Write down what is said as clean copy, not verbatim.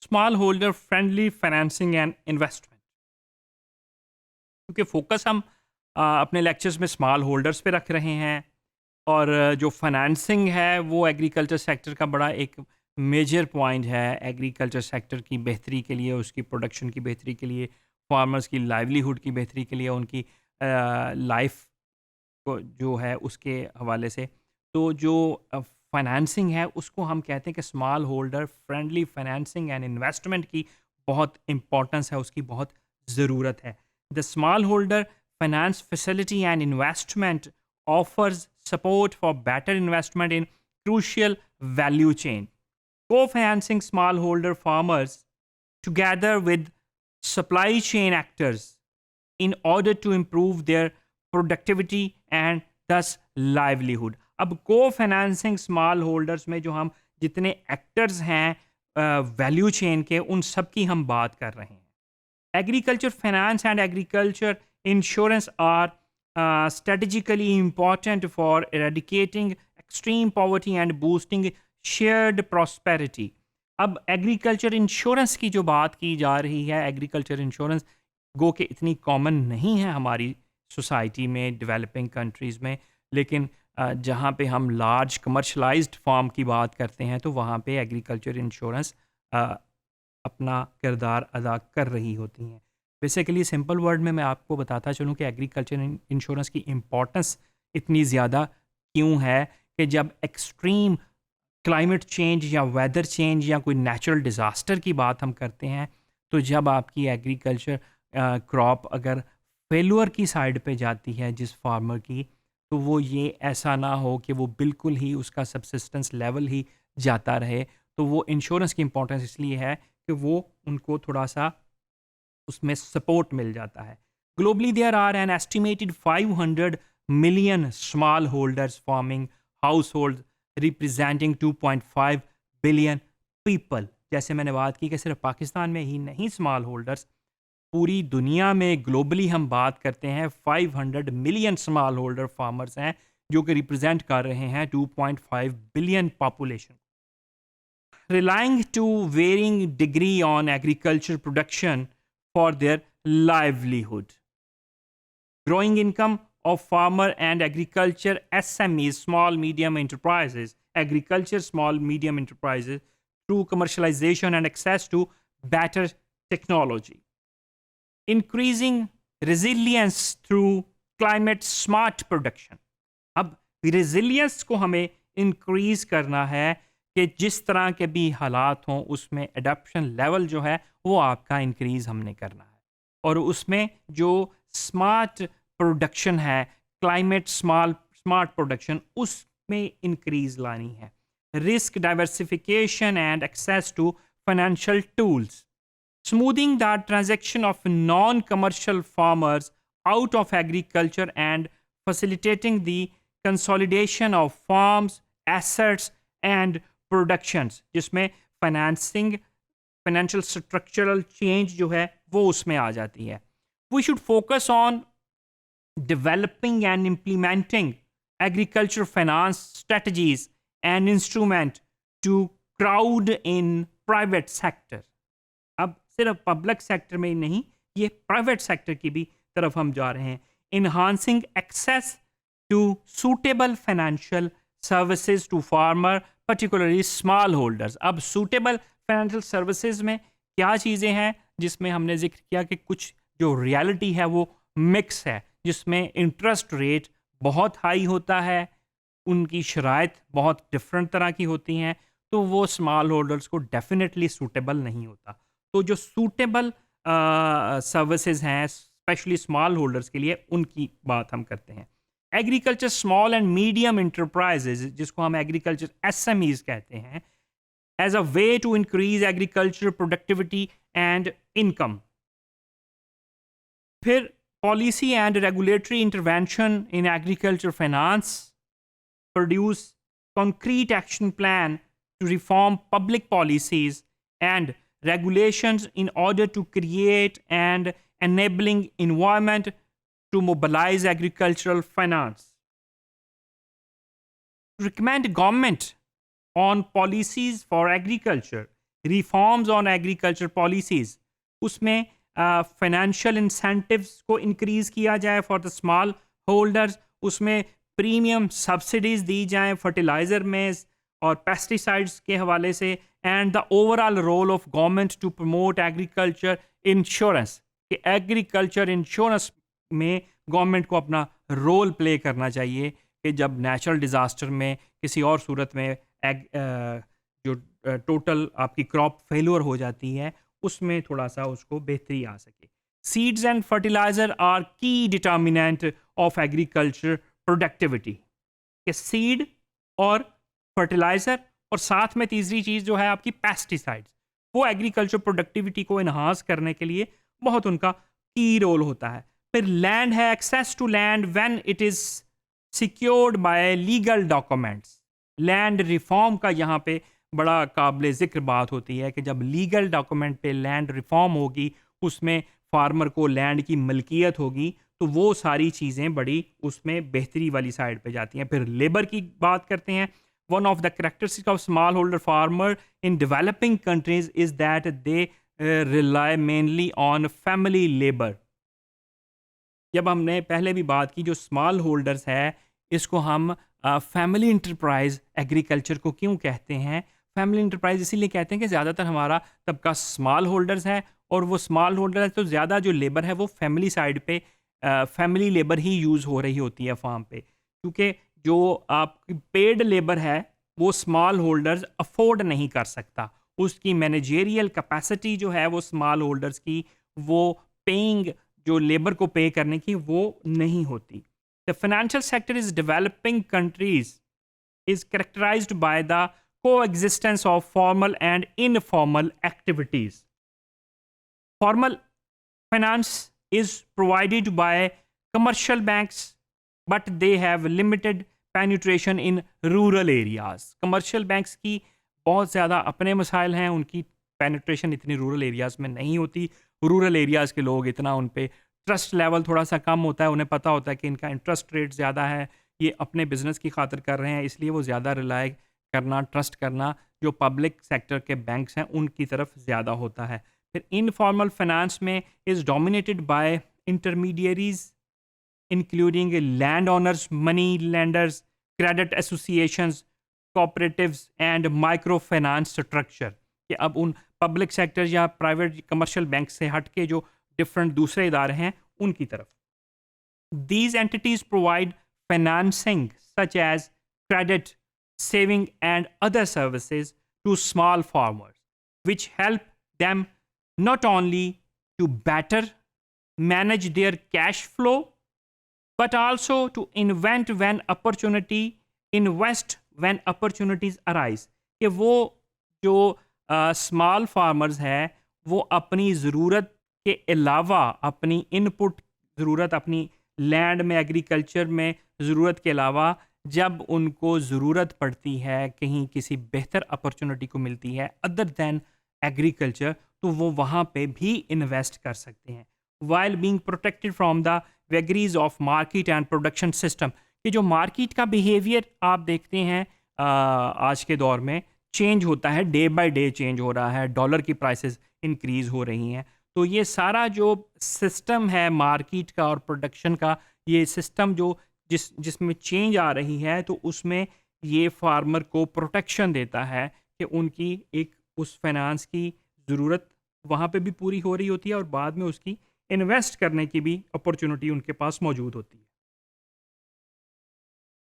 Small holder friendly financing and investment. क्योंकि focus हम अपने लेक्चर्स में स्मॉल होल्डर्स पे रख रहे हैं, और जो फाइनेंसिंग है वो एग्रीकल्चर सेक्टर का बड़ा एक मेजर पॉइंट है एग्रीकल्चर सेक्टर की बेहतरी के लिए, उसकी प्रोडक्शन की बेहतरी के लिए, फार्मर्स की लाइवलीहुड की बेहतरी के लिए, उनकी लाइफ को जो है उसके हवाले से। तो जो फाइनेंसिंग है उसको हम कहते हैं कि small holder friendly financing and investment की बहुत इंपॉर्टेंस है, उसकी बहुत ज़रूरत है। The small holder finance facility and investment offers support for better investment in crucial value chain. Co-financing smallholder farmers together with supply chain actors in order to improve their productivity and thus livelihood. अब co-financing smallholders में जो हम जितने actors हैं value chain के, उन सब की हम बात कर रहे हैं। Agriculture finance and agriculture insurance are strategically important for eradicating extreme poverty and boosting shared prosperity. अब एग्रीकल्चर इंश्योरेंस की जो बात की जा रही है, एग्रीकल्चर इंश्योरेंस गो के इतनी कॉमन नहीं है हमारी सोसाइटी में, डेवलपिंग कंट्रीज़ में, लेकिन जहाँ पे हम लार्ज कमर्शलाइज्ड फार्म की बात करते हैं तो वहाँ पे एग्रीकल्चर इंश्योरेंस अपना किरदार अदा कर रही होती हैं। बेसिकली सिंपल वर्ड में मैं आपको बताता चलूँ कि एग्रीकल्चर इंश्योरेंस की इम्पोर्टेंस इतनी ज़्यादा क्यों है कि जब एक्सट्रीम क्लाइमेट चेंज या वेदर चेंज या कोई नेचुरल डिज़ास्टर की बात हम करते हैं, तो जब आपकी एग्रीकल्चर क्रॉप अगर फेलुअर की साइड पे जाती है जिस फार्मर की, तो वो ये ऐसा ना हो कि वो बिल्कुल ही उसका सबसिस्टेंस लेवल ही जाता रहे। तो वो इंश्योरेंस की इम्पोर्टेंस इसलिए है कि वो उनको थोड़ा सा उसमें सपोर्ट मिल जाता है। Globally there are an estimated 500 million smallholders farming household representing 2.5 billion people. जैसे मैंने बात की कि सिर्फ पाकिस्तान में ही नहीं स्मॉल होल्डर्स, पूरी दुनिया में ग्लोबली हम बात करते हैं 500 मिलियन स्मॉल होल्डर फार्मर्स हैं जो कि रिप्रेजेंट कर रहे हैं 2.5 billion population. Relying to varying degree on agriculture production for their livelihood. Growing income of farmer and agriculture SMEs, small medium enterprises, agriculture small medium enterprises, through commercialization and access to better technology. Increasing resilience through climate smart production. अब resilience को हमें increase करना है कि जिस तरह के भी हालात हों उसमें एडप्शन लेवल जो है वो आपका इंक्रीज़ हमने करना है, और उसमें जो स्मार्ट प्रोडक्शन है, क्लाइमेट स्मार्ट प्रोडक्शन, उसमें इंक्रीज़ लानी है। Risk diversification and access to financial tools, smoothing the transaction of non commercial farmers out of agriculture and facilitating the consolidation of farms assets and productions, जिसमें financial structural change जो है वो उसमें आ जाती है। We should focus on developing and implementing agriculture finance strategies and instrument to crowd in private sector. अब सिर्फ पब्लिक सेक्टर में ही नहीं, ये प्राइवेट सेक्टर की भी तरफ हम जा रहे हैं। Enhancing access to suitable financial services to farmer particularly smallholders. अब सूटेबल फाइनेंशियल सर्विसेज में क्या चीज़ें हैं, जिसमें हमने जिक्र किया कि कुछ जो रियलिटी है वो मिक्स है, जिसमें इंटरेस्ट रेट बहुत हाई होता है, उनकी शराइत बहुत डिफरेंट तरह की होती हैं, तो वो स्मॉल होल्डर्स को डेफिनेटली सूटेबल नहीं होता। तो जो सूटेबल सर्विसेज हैं स्पेशली स्मॉल होल्डर्स के लिए, उनकी बात हम करते हैं। Agriculture small and medium enterprises, जिसको हम एग्रीकल्चर एसएमईज कहते हैं, as a way to increase agriculture productivity and income. फिर policy and regulatory intervention in agriculture finance, produce concrete action plan to reform public policies and regulations in order to create an enabling environment to mobilize agricultural finance. Recommend government on policies for agriculture reforms on agriculture policies, उसमें financial incentives को increase किया जाए for the smallholders, उसमें premium subsidies दी जाएँ fertiliser में और pesticides के हवाले से, and the overall role of government to promote agriculture insurance, कि एग्रीकल्चर इंश्योरेंस में गवर्नमेंट को अपना रोल प्ले करना चाहिए कि जब नेचुरल डिज़ास्टर में किसी और सूरत में जो टोटल आपकी क्रॉप फेल्योर हो जाती है उसमें थोड़ा सा उसको बेहतरी आ सके। सीड्स एंड फर्टिलाइज़र आर की डिटर्मिनेंट ऑफ एग्रीकल्चर प्रोडक्टिविटी, कि सीड और फर्टिलाइज़र और साथ में तीसरी चीज़ जो है आपकी पेस्टिसाइड्स, वो एग्रीकल्चर प्रोडक्टिविटी को इन्हांस करने के लिए बहुत उनका की रोल होता है। फिर लैंड है, access to land when it is secured by legal documents. Land reform का यहाँ पे बड़ा काबिल ज़िक्र बात होती है कि जब लीगल डॉक्यूमेंट पे लैंड रिफॉर्म होगी, उसमें फार्मर को लैंड की मलकियत होगी, तो वो सारी चीज़ें बड़ी उसमें बेहतरी वाली साइड पे जाती हैं। फिर लेबर की बात करते हैं। One of the characteristic of small holder farmer in developing countries is that they rely mainly on family labour. जब हमने पहले भी बात की, जो स्मॉल होल्डर्स है इसको हम फैमिली इंटरप्राइज एग्रीकल्चर को क्यों कहते हैं? फैमिली इंटरप्राइज इसीलिए कहते हैं कि ज़्यादातर हमारा तबका स्मॉल होल्डर्स है, और वो स्मॉल होल्डर है तो ज़्यादा जो लेबर है वो फैमिली साइड पे फैमिली लेबर ही यूज़ हो रही होती है फार्म पे, क्योंकि जो आपकी पेड लेबर है वो स्मॉल होल्डर्स अफोर्ड नहीं कर सकता। उसकी मैनेजेरियल कैपेसिटी जो है वो स्मॉल होल्डर्स की, वो पेइंग जो लेबर को पे करने की वो नहीं होती। The financial sector is developing countries is characterized by the coexistence of formal and informal activities. Formal finance is provided by commercial banks, but they have limited penetration in rural areas. Commercial banks की बहुत ज़्यादा अपने मसाइल हैं, उनकी penetration इतनी rural areas में नहीं होती। रूरल एरियाज़ के लोग इतना उन पे ट्रस्ट लेवल थोड़ा सा कम होता है, उन्हें पता होता है कि इनका इंटरेस्ट रेट ज़्यादा है, ये अपने बिजनेस की खातिर कर रहे हैं, इसलिए वो ज़्यादा रिलाई करना, ट्रस्ट करना जो पब्लिक सेक्टर के बैंक्स हैं उनकी तरफ ज़्यादा होता है। फिर इनफॉर्मल फाइनेंस में is dominated by intermediaries including land owners, money lenders, credit associations, cooperatives and micro finance structure, कि अब उन पब्लिक सेक्टर या प्राइवेट कमर्शियल बैंक से हट के जो डिफरेंट दूसरे इदारे हैं उनकी तरफ। These entities provide financing such as credit, saving and other services to small farmers, which help them not only to better manage their cash flow but also to invest when opportunities arise, कि वो जो small farmers है वो अपनी ज़रूरत के अलावा अपनी इनपुट ज़रूरत, अपनी लैंड में एग्रीकल्चर में ज़रूरत के अलावा जब उनको ज़रूरत पड़ती है, कहीं किसी बेहतर अपॉर्चुनिटी को मिलती है अदर दैन एग्रीकल्चर, तो वो वहाँ पे भी इन्वेस्ट कर सकते हैं, while being protected from the vagaries of market and production system. कि जो मार्केट का बिहेवियर आप देखते हैं आज के दौर में चेंज होता है, डे बाय डे चेंज हो रहा है, डॉलर की प्राइसेस इंक्रीज़ हो रही हैं, तो ये सारा जो सिस्टम है मार्केट का और प्रोडक्शन का, ये सिस्टम जो जिसमें चेंज आ रही है, तो उसमें ये फार्मर को प्रोटेक्शन देता है कि उनकी एक उस फाइनेंस की ज़रूरत वहाँ पे भी पूरी हो रही होती है और बाद में उसकी इन्वेस्ट करने की भी अपॉर्चुनिटी उनके पास मौजूद होती है।